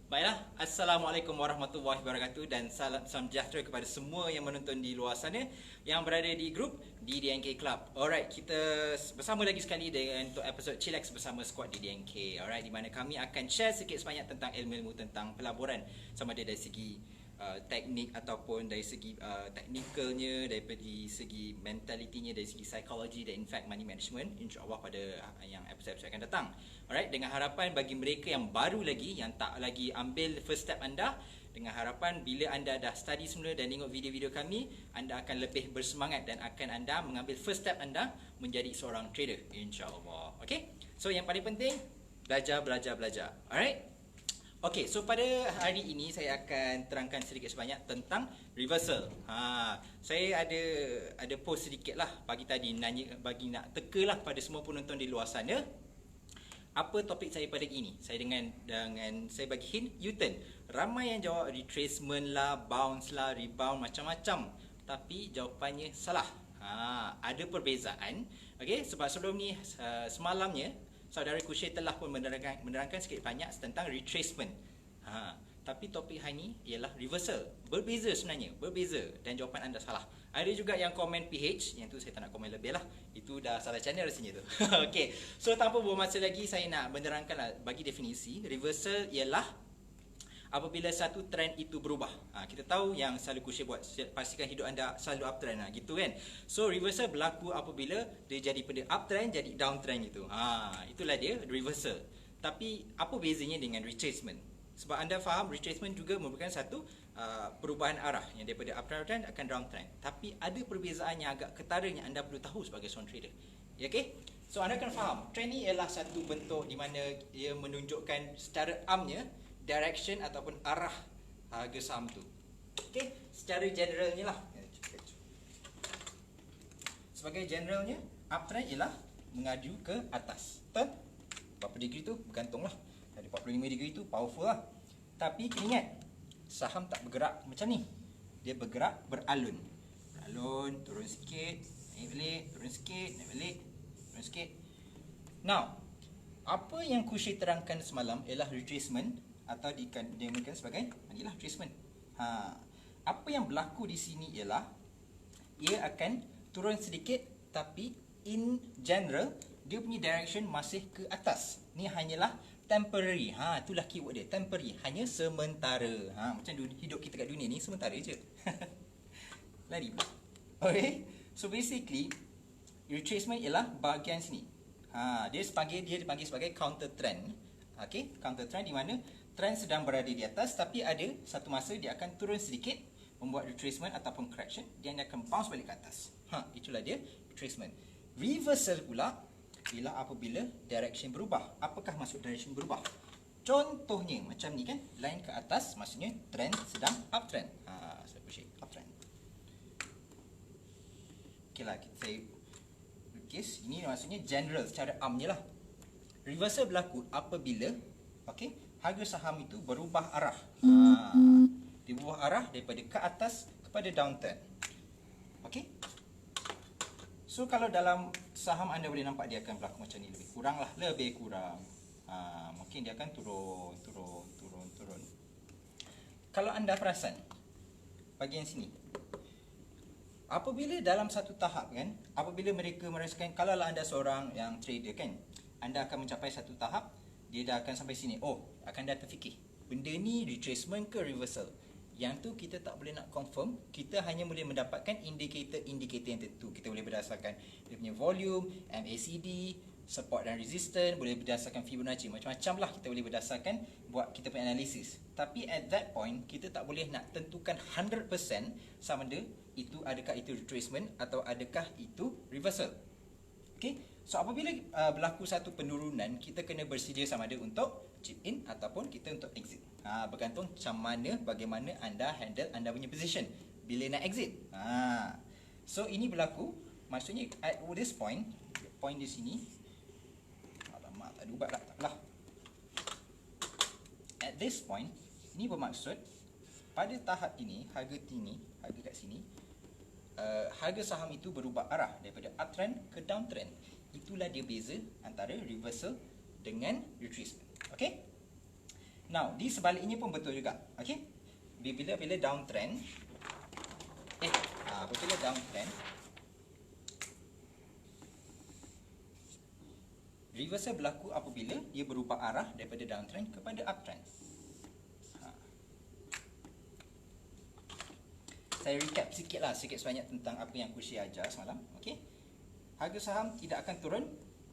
Baiklah, Assalamualaikum warahmatullahi wabarakatuh dan salam sejahtera kepada semua yang menonton di luar sana yang berada di grup di DNK Club. Alright, kita bersama lagi sekali dengan untuk episod Chillax bersama squad di DNK. Alright, di mana kami akan share sikit sebanyak tentang ilmu-ilmu tentang pelaburan, sama ada dari segi teknik ataupun dari segi teknikalnya, dari segi mentalitinya, dari segi psikologi dan in fact money management, insyaAllah pada yang episod-episod akan datang. Alright, dengan harapan bagi mereka yang baru lagi, yang tak lagi ambil first step anda, dengan harapan bila anda dah study semula dan tengok video-video kami, anda akan lebih bersemangat dan akan anda mengambil first step anda menjadi seorang trader, insyaAllah. Okay, so yang paling penting, belajar. Alright. Okay, so pada hari ini saya akan terangkan sedikit sebanyak tentang reversal. Saya ada post sedikit lah pagi tadi bagi nak tekalah pada semua penonton di luar sana. Apa topik saya pada ini? Saya dengan saya bagi hint U-turn. Ramai yang jawab retracement lah, bounce lah, rebound macam-macam. Tapi jawapannya salah. Ada perbezaan. Okey, sebab sebelum ni semalamnya saudara Kushay telah pun menerangkan sikit banyak tentang retracement. Tapi topik hari ni ialah reversal. Berbeza sebenarnya, berbeza, dan jawapan anda salah. Ada juga yang komen PH, yang tu saya tak nak komen lebih lah. Itu dah salah channel rasanya tu. Okey, so tanpa buang masa lagi, saya nak menerangkan lah, bagi definisi. Reversal ialah apabila satu trend itu berubah. Kita tahu yang selalu Kushay buat, pastikan hidup anda selalu uptrend lah, gitu kan. So reversal berlaku apabila dia jadi pada uptrend jadi downtrend gitu. Itulah dia reversal. Tapi apa bezanya dengan retracement? Sebab anda faham retracement juga merupakan satu perubahan arah yang daripada uptrend akan downtrend. Tapi ada perbezaan yang agak ketara yang anda perlu tahu sebagai seorang trader. Ya, okey? So anda akan faham, trend ni ialah satu bentuk di mana ia menunjukkan secara amnya direction ataupun arah harga saham tu. Okey, secara generalnya lah. Sebagai generalnya, uptrend ialah mengaju ke atas. Betul? Berapa degree tu bergantung lah. Dari 45 degree tu powerful lah. Tapi kena ingat, saham tak bergerak macam ni. Dia bergerak beralun. Beralun, turun sikit, naik balik, turun sikit, naik balik, turun sikit. Now, apa yang Kushay terangkan semalam ialah retracement atau dinamakan sebagai inilah retracement. Apa yang berlaku di sini ialah ia akan turun sedikit, tapi in general dia punya direction masih ke atas. Ni hanyalah temporary. Itulah keyword dia, temporary, hanya sementara. Macam hidup kita kat dunia ni sementara je. Lari pula. Okay, so basically retracement ialah bahagian sini. Dia dipanggil sebagai counter trend. Okay, counter trend di mana trend sedang berada di atas, tapi ada satu masa dia akan turun sedikit, membuat retracement ataupun correction, dia akan bounce balik ke atas. Itulah dia retracement. Reversal pula ialah apabila direction berubah. Apakah maksud direction berubah? Contohnya macam ni kan, line ke atas maksudnya trend sedang uptrend. Saya push uptrend. Okeylah, saya lukis. Ini maksudnya general, secara amnya lah. Reversal berlaku apabila harga saham itu berubah arah. Dia berubah arah daripada ke atas kepada downtrend. Okey. So kalau dalam saham anda boleh nampak dia akan berlaku macam ni, lebih kurang lah, lebih kurang. Mungkin dia akan turun. Kalau anda perasan bahagian sini, apabila dalam satu tahap kan, apabila mereka merasakan, kalau anda seorang yang trader kan, anda akan mencapai satu tahap, dia dah akan sampai sini. Akan dah terfikir, benda ni retracement ke reversal? Yang tu kita tak boleh nak confirm. Kita hanya boleh mendapatkan indikator yang tertentu. Kita boleh berdasarkan dia punya volume, MACD, support dan resistance, boleh berdasarkan Fibonacci, macam-macam lah kita boleh berdasarkan buat kita punya analisis. Tapi at that point, kita tak boleh nak tentukan 100% sama ada itu, adakah itu retracement atau adakah itu reversal. Okay, so apabila berlaku satu penurunan, kita kena bersedia sama ada untuk chip in ataupun kita untuk exit. Bergantung macam mana, bagaimana anda handle anda punya position bila nak exit. So ini berlaku, maksudnya at this point di sini, alamak tak ada ubat lah, taklah. At this point, ini bermaksud pada tahap ini, harga tinggi, harga kat sini, harga saham itu berubah arah daripada uptrend ke downtrend. Itulah dia beza antara reversal dengan retracement. Okay? Now, di sebaliknya pun betul juga. Okay? Bila downtrend, apabila downtrend, reversal berlaku apabila dia berubah arah daripada downtrend kepada uptrend. Saya recap sikit sebanyak tentang apa yang aku share ajar semalam. Okay? Harga saham tidak akan turun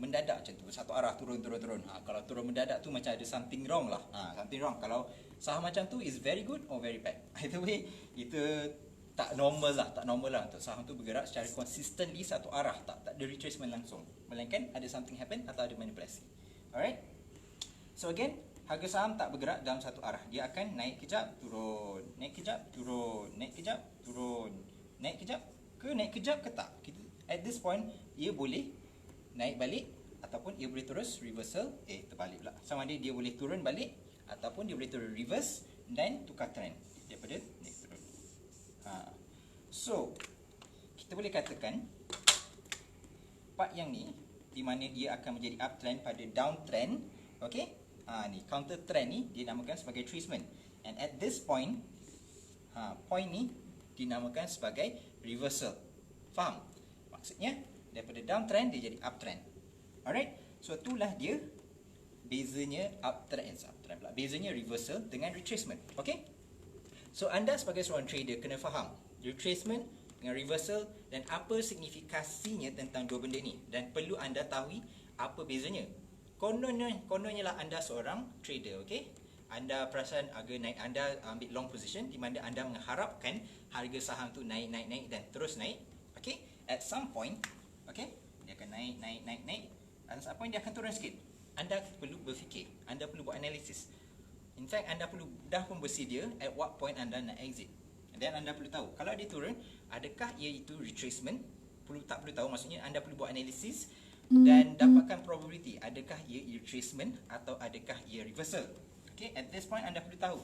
mendadak macam tu, satu arah turun. Kalau turun mendadak tu macam ada something wrong lah. Something wrong. Kalau saham macam tu is very good or very bad. Either way, itu tak normal lah untuk saham tu bergerak secara consistently satu arah, tak ada retracement langsung. Melainkan ada something happen atau ada manipulasi. Alright? So again, harga saham tak bergerak dalam satu arah. Dia akan naik kejap, turun, naik kejap, turun, naik kejap, turun, naik kejap ke tak. At this point, ia boleh naik balik ataupun ia boleh terus reversal, terbalik pula. Sama ada dia boleh turun balik ataupun dia boleh turun reverse dan tukar trend daripada naik turun. So, kita boleh katakan part yang ni di mana dia akan menjadi uptrend pada downtrend, okey? Ni counter trend ni dinamakan sebagai retracement. And at this point, point ni dinamakan sebagai reversal. Faham? Maksudnya daripada downtrend dia jadi uptrend. Alright? So itulah dia bezanya uptrend pula. Bezanya reversal dengan retracement. Okey? So anda sebagai seorang trader kena faham retracement dengan reversal dan apa signifikasinya tentang dua benda ni, dan perlu anda tahu apa bezanya. Kononnya lah anda seorang trader, okey? Anda perasan harga naik, anda ambil long position di mana anda mengharapkan harga saham tu naik dan terus naik. Okey? At some point, okey, dia akan naik. At some point dia akan turun sikit. Anda perlu berfikir, anda perlu buat analisis. In fact, anda perlu dah pun bersedia at what point anda nak exit. Dan anda perlu tahu, kalau dia turun, adakah ia itu retracement? Tak perlu tahu, maksudnya anda perlu buat analisis dan dapatkan probability, adakah ia retracement atau adakah ia reversal. Okay, at this point anda perlu tahu.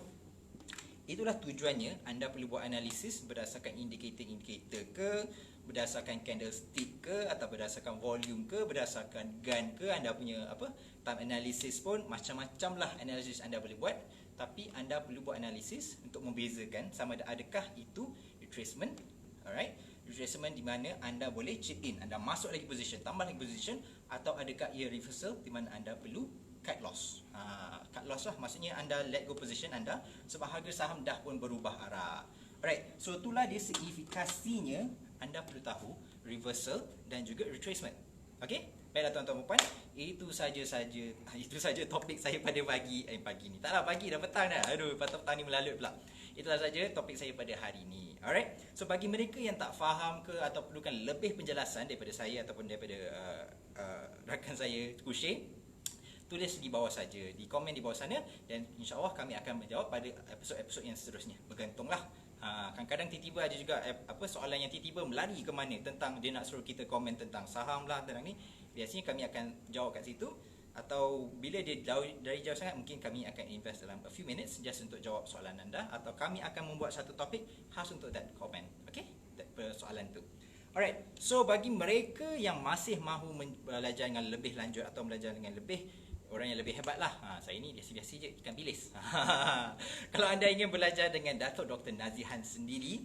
Itulah tujuannya anda perlu buat analisis berdasarkan indikator ke, berdasarkan candlestick ke, atau berdasarkan volume ke, berdasarkan gun ke, anda punya time analysis pun macam-macam lah analisis anda boleh buat. Tapi anda perlu buat analisis untuk membezakan sama ada adakah itu retracement, alright, retracement di mana anda boleh chip in, anda masuk lagi position, tambah lagi position, atau adakah ia reversal di mana anda perlu cut loss. Cut loss lah, maksudnya anda let go position anda sebab harga saham dah pun berubah arah. Alright, so itulah dia signifikasinya anda perlu tahu reversal dan juga retracement. Okay? Baiklah tuan-tuan dan puan, itu saja topik saya pada pagi ni. Taklah, pagi dah petang dah. Aduh, petang ni melalut pula. Itulah saja topik saya pada hari ini. Alright. So bagi mereka yang tak faham ke atau perlukan lebih penjelasan daripada saya ataupun daripada rakan saya Kushe, tulis di bawah saja, di komen di bawah sana, dan insya-Allah kami akan menjawab pada episod-episod yang seterusnya. Bergantunglah. Kadang-kadang tiba-tiba ada juga soalan yang tiba-tiba melari ke mana, tentang dia nak suruh kita komen tentang saham lah, tentang ni. Biasanya kami akan jawab kat situ, atau bila dia dari jauh sangat, mungkin kami akan invest dalam a few minutes just untuk jawab soalan anda, atau kami akan membuat satu topik khas untuk that comment. Okay, that persoalan tu. Alright, so bagi mereka yang masih mahu belajar dengan lebih lanjut atau belajar dengan lebih orang yang lebih hebat lah, saya ni biasa-biasa je, ikan bilis. Kalau anda ingin belajar dengan Datuk Dr. Nazihan sendiri,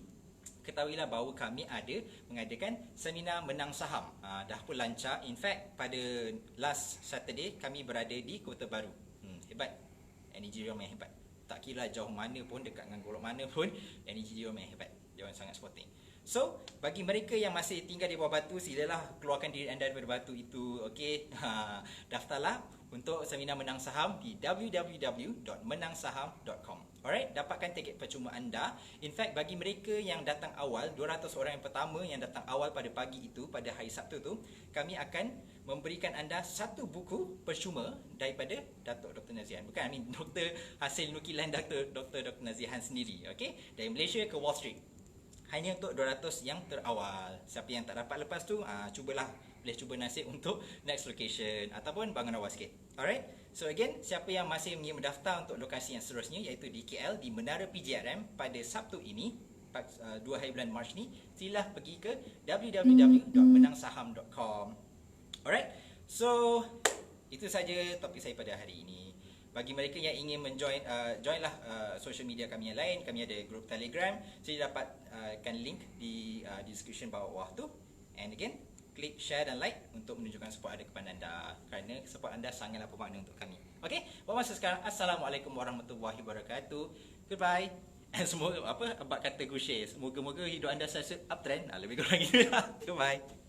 ketahuilah bahawa kami ada mengadakan seminar menang saham. Dah pun lancar. In fact, pada last Saturday kami berada di Kota Baru. Hebat. Energy dia memang hebat. Tak kira jauh mana pun, dekat dengan golok mana pun, energy dia memang hebat. Dia orang sangat sporting. So, bagi mereka yang masih tinggal di bawah batu, silalah keluarkan diri anda daripada batu itu. Okey. Daftarlah untuk seminar menang saham di www.menangsaham.com. Alright, dapatkan tiket percuma anda. In fact, bagi mereka yang datang awal, 200 orang yang pertama yang datang awal pada pagi itu, pada hari Sabtu tu, kami akan memberikan anda satu buku percuma daripada Datuk Dr. Nazihan. Bukan, doktor hasil nukilan Dr. Nazihan sendiri. Okey, dari Malaysia ke Wall Street. Hanya untuk 200 yang terawal. Siapa yang tak dapat lepas tu, cubalah, boleh cuba nasib untuk next location ataupun bangun awal sikit. Alright. So again, siapa yang masih ingin mendaftar untuk lokasi yang seterusnya, iaitu di KL di Menara PJRM pada Sabtu ini, 2 hari bulan Mac ni, silah pergi ke www.menangsaham.com. Alright. So itu saja topik saya pada hari ini. bagi mereka yang ingin joinlah social media kami yang lain. Kami ada grup Telegram. Saya dapatkan link di description bawah tu. And again, klik share dan like untuk menunjukkan support anda kepada anda, kerana support anda sangatlah bermakna untuk kami. Okey, buat masa sekarang, Assalamualaikum warahmatullahi wabarakatuh. Goodbye. And semoga abad kata Gushe, semoga-moga hidup anda selalu uptrend. Lebih kurang gitu. Goodbye.